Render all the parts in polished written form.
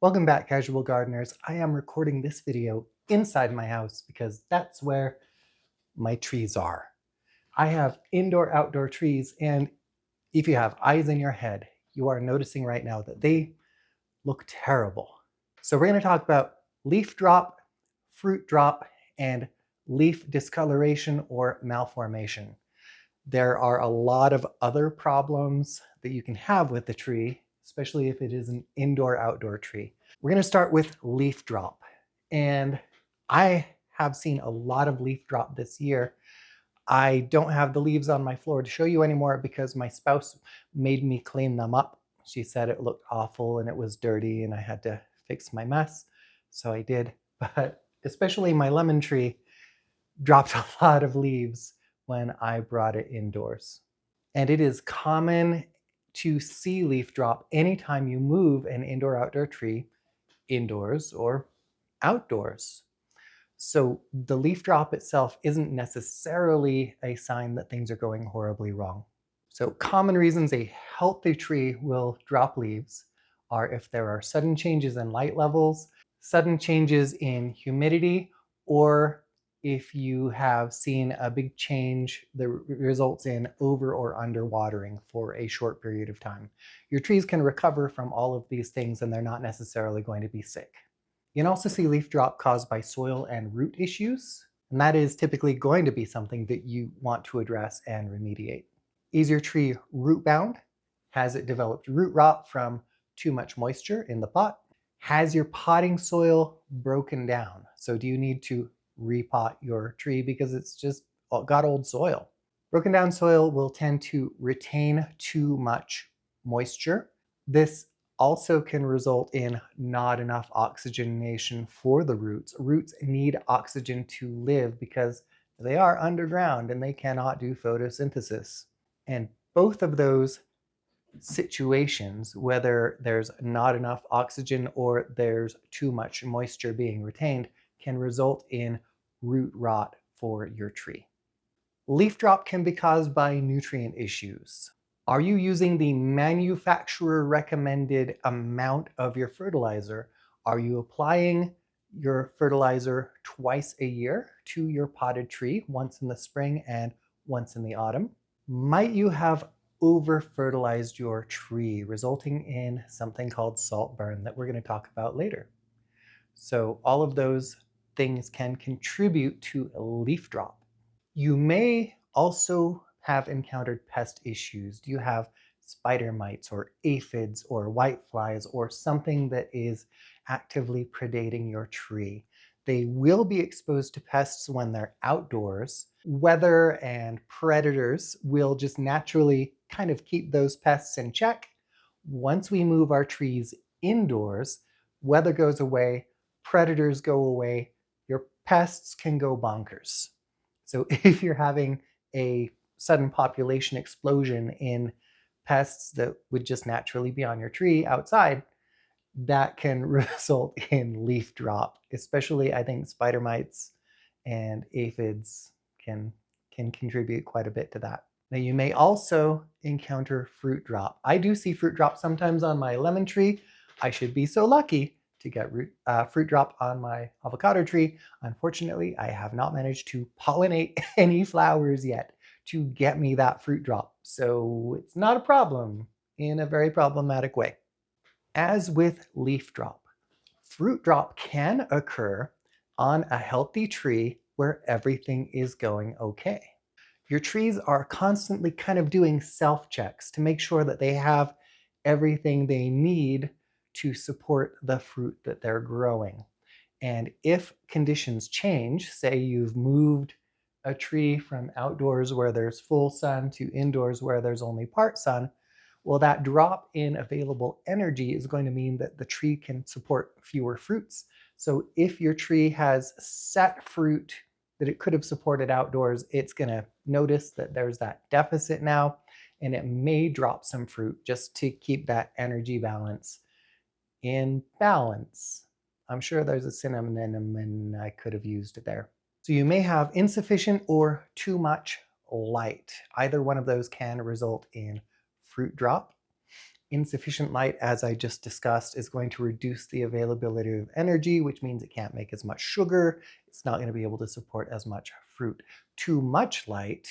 Welcome back, casual gardeners. I am recording this video inside my house because that's where my trees are. I have indoor-outdoor trees, and if you have eyes in your head, you are noticing right now that they look terrible. So we're going to talk about leaf drop, fruit drop, and leaf discoloration or malformation. There are a lot of other problems that you can have with the tree, especially if it is an indoor-outdoor tree. We're going to start with leaf drop. And I have seen a lot of leaf drop this year. I don't have the leaves on my floor to show you anymore because my spouse made me clean them up. She said it looked awful and it was dirty and I had to fix my mess. So I did. But especially my lemon tree dropped a lot of leaves when I brought it indoors. And it is common to see leaf drop anytime you move an indoor-outdoor tree indoors or outdoors. So the leaf drop itself isn't necessarily a sign that things are going horribly wrong. So common reasons a healthy tree will drop leaves are if there are sudden changes in light levels, sudden changes in humidity, or if you have seen a big change that results in over or under watering for a short period of time. Your trees can recover from all of these things and they're not necessarily going to be sick. You can also see leaf drop caused by soil and root issues, and that is typically going to be something that you want to address and remediate. Is your tree root bound? Has it developed root rot from too much moisture in the pot? Has your potting soil broken down? So do you need to repot your tree because it's just got old soil? Broken down soil will tend to retain too much moisture. This also can result in not enough oxygenation for the roots. Roots need oxygen to live because they are underground and they cannot do photosynthesis. And both of those situations, whether there's not enough oxygen or there's too much moisture being retained, can result in root rot for your tree. Leaf drop can be caused by nutrient issues. Are you using the manufacturer recommended amount of your fertilizer? Are you applying your fertilizer twice a year to your potted tree, once in the spring and once in the autumn? Might you have over-fertilized your tree, resulting in something called salt burn that we're going to talk about later? So all of those things can contribute to a leaf drop. You may also have encountered pest issues. Do you have spider mites or aphids or whiteflies or something that is actively predating your tree? They will be exposed to pests when they're outdoors. Weather and predators will just naturally kind of keep those pests in check. Once we move our trees indoors, weather goes away, predators go away, your pests can go bonkers. So if you're having a sudden population explosion in pests that would just naturally be on your tree outside, that can result in leaf drop. Especially, I think spider mites and aphids can contribute quite a bit to that. Now you may also encounter fruit drop. I do see fruit drop sometimes on my lemon tree. I should be so lucky to get fruit drop on my avocado tree. Unfortunately, I have not managed to pollinate any flowers yet to get me that fruit drop. So it's not a problem in a very problematic way. As with leaf drop, fruit drop can occur on a healthy tree where everything is going okay. Your trees are constantly kind of doing self-checks to make sure that they have everything they need to support the fruit that they're growing. And if conditions change, say you've moved a tree from outdoors where there's full sun to indoors where there's only part sun, well, that drop in available energy is going to mean that the tree can support fewer fruits. So if your tree has set fruit that it could have supported outdoors, it's going to notice that there's that deficit now, and it may drop some fruit just to keep that energy balance in balance. I'm sure there's a synonym I could have used there. So you may have insufficient or too much light. Either one of those can result in fruit drop. Insufficient light, as I just discussed, is going to reduce the availability of energy, which means it can't make as much sugar. It's not going to be able to support as much fruit. Too much light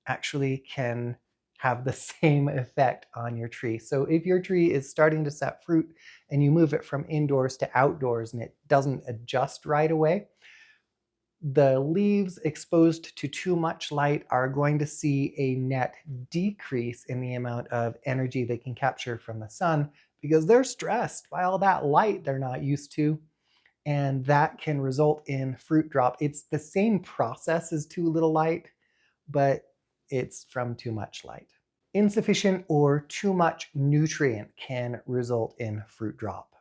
actually can have the same effect on your tree. So if your tree is starting to set fruit and you move it from indoors to outdoors and it doesn't adjust right away, the leaves exposed to too much light are going to see a net decrease in the amount of energy they can capture from the sun because they're stressed by all that light they're not used to. And that can result in fruit drop. It's the same process as too little light, but it's from too much light. Insufficient or too much nutrient can result in fruit drop.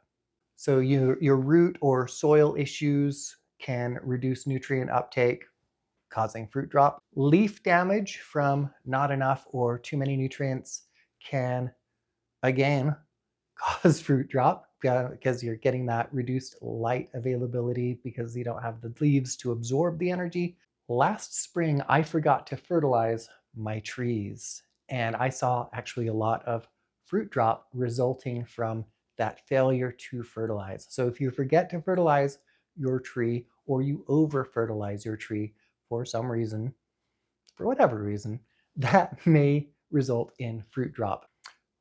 So your root or soil issues can reduce nutrient uptake, causing fruit drop. Leaf damage from not enough or too many nutrients can, again, cause fruit drop because you're getting that reduced light availability because you don't have the leaves to absorb the energy. Last spring, I forgot to fertilize my trees, and I saw actually a lot of fruit drop resulting from that failure to fertilize. So if you forget to fertilize your tree or you over fertilize your tree for some reason, for whatever reason, that may result in fruit drop.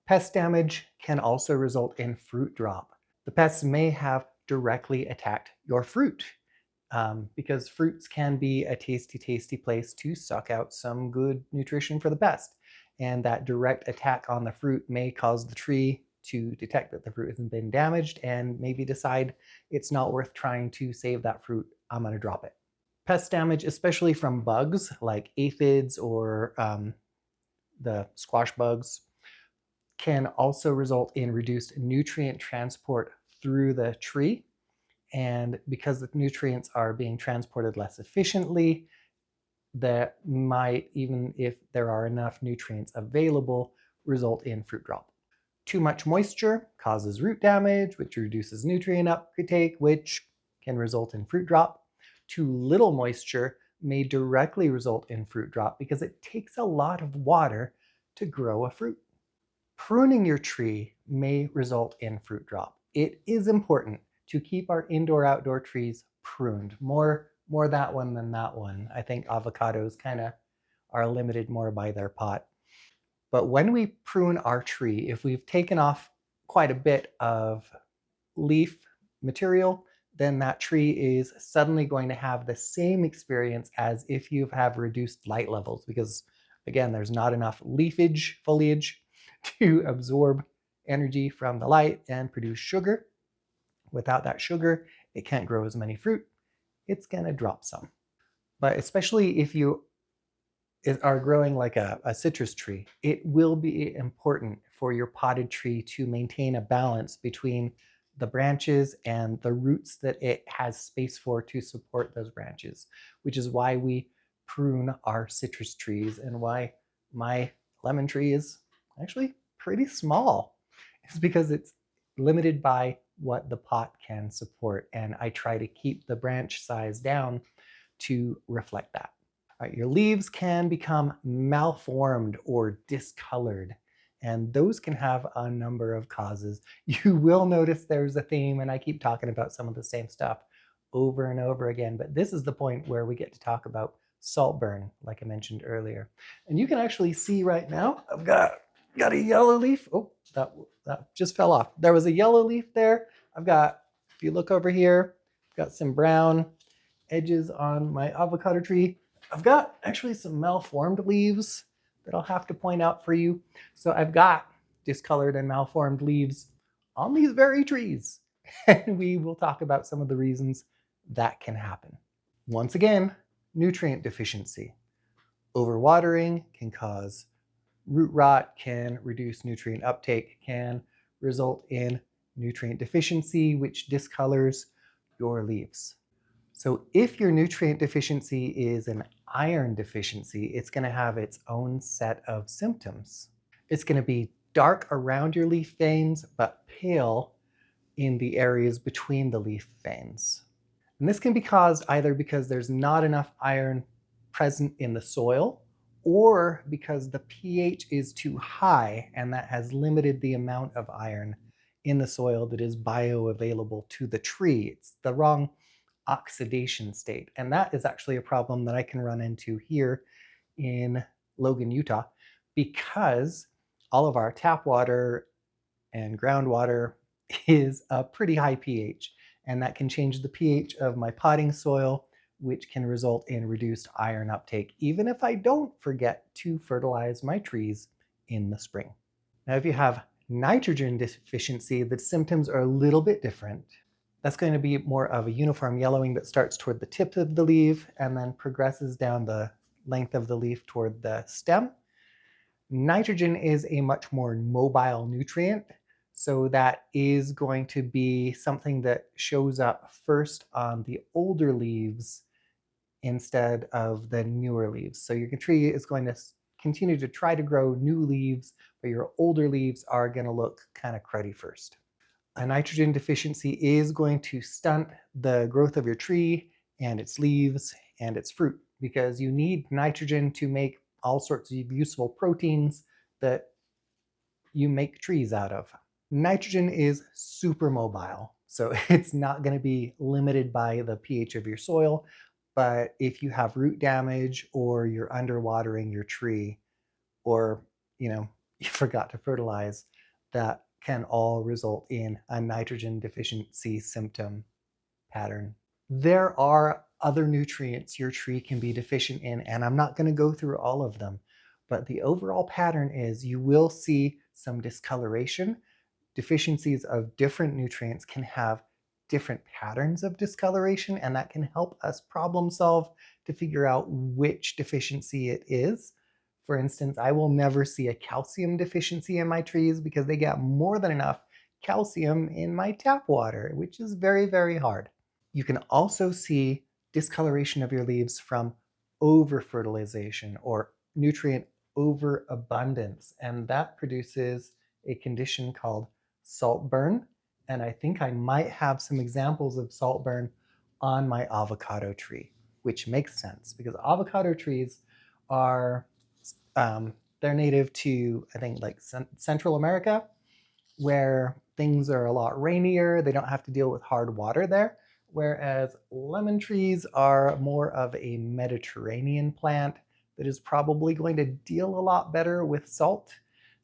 Pest damage can also result in fruit drop. The pests may have directly attacked your fruit because fruits can be a tasty, tasty place to suck out some good nutrition for the pest. And that direct attack on the fruit may cause the tree to detect that the fruit hasn't been damaged and maybe decide it's not worth trying to save that fruit. I'm going to drop it. Pest damage, especially from bugs like aphids or the squash bugs, can also result in reduced nutrient transport through the tree. And because the nutrients are being transported less efficiently, that might, even if there are enough nutrients available, result in fruit drop. Too much moisture causes root damage, which reduces nutrient uptake, which can result in fruit drop. Too little moisture may directly result in fruit drop because it takes a lot of water to grow a fruit. Pruning your tree may result in fruit drop. It is important to keep our indoor-outdoor trees pruned. More that one than that one. I think avocados kind of are limited more by their pot. But when we prune our tree, if we've taken off quite a bit of leaf material, then that tree is suddenly going to have the same experience as if you have reduced light levels because, again, there's not enough foliage to absorb energy from the light and produce sugar. Without that sugar, it can't grow as many fruit. It's going to drop some. But especially if you are growing like a citrus tree, it will be important for your potted tree to maintain a balance between the branches and the roots that it has space for to support those branches, which is why we prune our citrus trees and why my lemon tree is actually pretty small. It's because it's limited by what the pot can support, and I try to keep the branch size down to reflect that. Right, your leaves can become malformed or discolored, and those can have a number of causes. You will notice there's a theme, and I keep talking about some of the same stuff over and over again, but this is the point where we get to talk about saltburn, like I mentioned earlier. And you can actually see right now, I've got a yellow leaf. Oh, that just fell off. There was a yellow leaf there. I've got, if you look over here, I've got some brown edges on my avocado tree. I've got actually some malformed leaves that I'll have to point out for you. So I've got discolored and malformed leaves on these very trees. And we will talk about some of the reasons that can happen. Once again, nutrient deficiency. Overwatering can cause root rot, can reduce nutrient uptake, can result in nutrient deficiency, which discolors your leaves. So if your nutrient deficiency is an iron deficiency, it's going to have its own set of symptoms. It's going to be dark around your leaf veins, but pale in the areas between the leaf veins. And this can be caused either because there's not enough iron present in the soil, or because the pH is too high and that has limited the amount of iron in the soil that is bioavailable to the tree. It's the wrong oxidation state. And that is actually a problem that I can run into here in Logan, Utah, because all of our tap water and groundwater is a pretty high pH, and that can change the pH of my potting soil, which can result in reduced iron uptake, even if I don't forget to fertilize my trees in the spring. Now, if you have nitrogen deficiency, the symptoms are a little bit different. That's going to be more of a uniform yellowing that starts toward the tip of the leaf and then progresses down the length of the leaf toward the stem. Nitrogen is a much more mobile nutrient, so that is going to be something that shows up first on the older leaves instead of the newer leaves. So your tree is going to continue to try to grow new leaves, but your older leaves are going to look kind of cruddy first. A nitrogen deficiency is going to stunt the growth of your tree and its leaves and its fruit, because you need nitrogen to make all sorts of useful proteins that you make trees out of. Nitrogen is super mobile, so it's not going to be limited by the pH of your soil, but if you have root damage or you're underwatering your tree, or you forgot to fertilize, that can all result in a nitrogen deficiency symptom pattern. There are other nutrients your tree can be deficient in, and I'm not going to go through all of them, but the overall pattern is you will see some discoloration. Deficiencies of different nutrients can have different patterns of discoloration, and that can help us problem solve to figure out which deficiency it is. For instance, I will never see a calcium deficiency in my trees because they get more than enough calcium in my tap water, which is very, very hard. You can also see discoloration of your leaves from over-fertilization or nutrient overabundance, and that produces a condition called salt burn. And I think I might have some examples of salt burn on my avocado tree, which makes sense because avocado trees are, they're native to, I think, like Central America, where things are a lot rainier. They don't have to deal with hard water there. Whereas lemon trees are more of a Mediterranean plant that is probably going to deal a lot better with salt.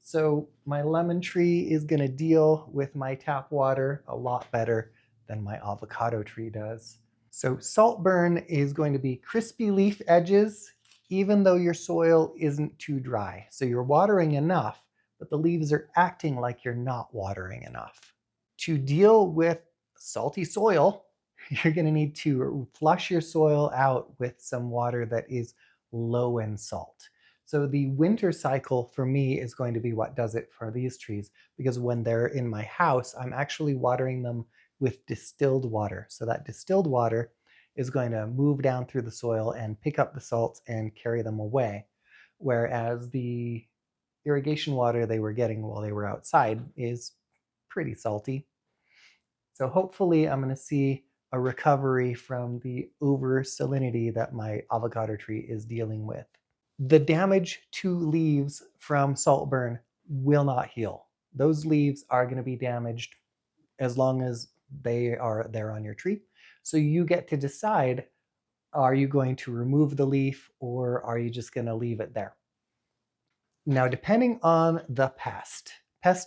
So my lemon tree is going to deal with my tap water a lot better than my avocado tree does. So salt burn is going to be crispy leaf edges, even though your soil isn't too dry. So you're watering enough, but the leaves are acting like you're not watering enough. To deal with salty soil, you're going to need to flush your soil out with some water that is low in salt. So the winter cycle for me is going to be what does it for these trees, because when they're in my house, I'm actually watering them with distilled water. So that distilled water is going to move down through the soil and pick up the salts and carry them away. Whereas the irrigation water they were getting while they were outside is pretty salty. So hopefully I'm going to see a recovery from the over salinity that my avocado tree is dealing with. The damage to leaves from salt burn will not heal. Those leaves are going to be damaged as long as they are there on your tree. So you get to decide, are you going to remove the leaf or are you just going to leave it there? Now, depending on the pest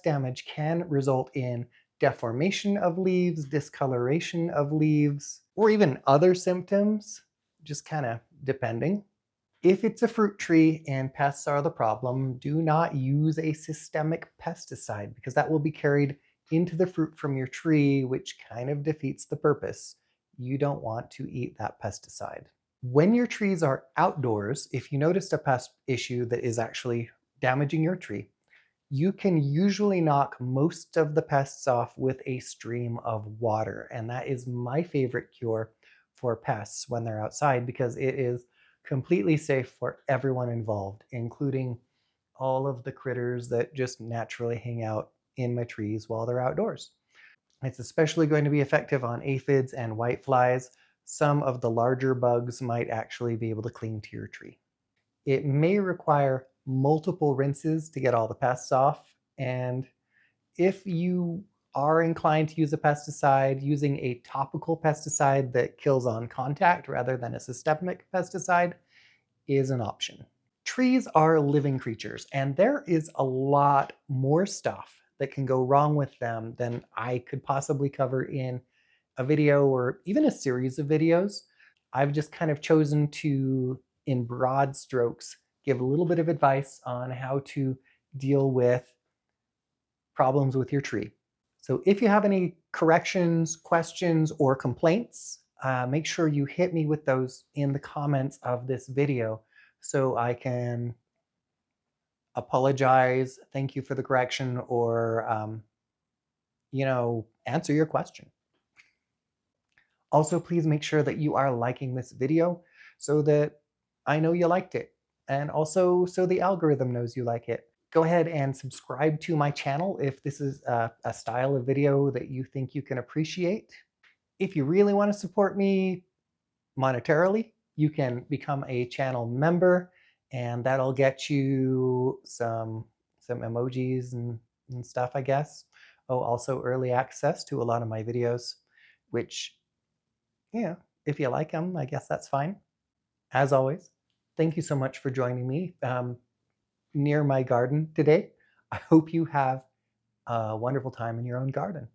damage can result in deformation of leaves, discoloration of leaves, or even other symptoms, just kind of depending. If it's a fruit tree and pests are the problem, do not use a systemic pesticide because that will be carried into the fruit from your tree, which kind of defeats the purpose. You don't want to eat that pesticide. When your trees are outdoors, if you noticed a pest issue that is actually damaging your tree, you can usually knock most of the pests off with a stream of water. And that is my favorite cure for pests when they're outside because it is completely safe for everyone involved, including all of the critters that just naturally hang out in my trees while they're outdoors. It's especially going to be effective on aphids and whiteflies. Some of the larger bugs might actually be able to cling to your tree. It may require multiple rinses to get all the pests off. And if you are inclined to use a pesticide, using a topical pesticide that kills on contact rather than a systemic pesticide is an option. Trees are living creatures, and there is a lot more stuff that can go wrong with them than I could possibly cover in a video or even a series of videos. I've just kind of chosen to, in broad strokes, give a little bit of advice on how to deal with problems with your tree. So if you have any corrections, questions, or complaints, make sure you hit me with those in the comments of this video so I can apologize, thank you for the correction, or answer your question. Also, please make sure that you are liking this video so that I know you liked it, and also so the algorithm knows you like it. Go ahead and subscribe to my channel if this is a style of video that you think you can appreciate. If you really want to support me monetarily, you can become a channel member, and that'll get you some emojis and stuff, I guess. Oh, also early access to a lot of my videos, which, if you like them, I guess that's fine. As always, thank you so much for joining me near my garden today. I hope you have a wonderful time in your own garden.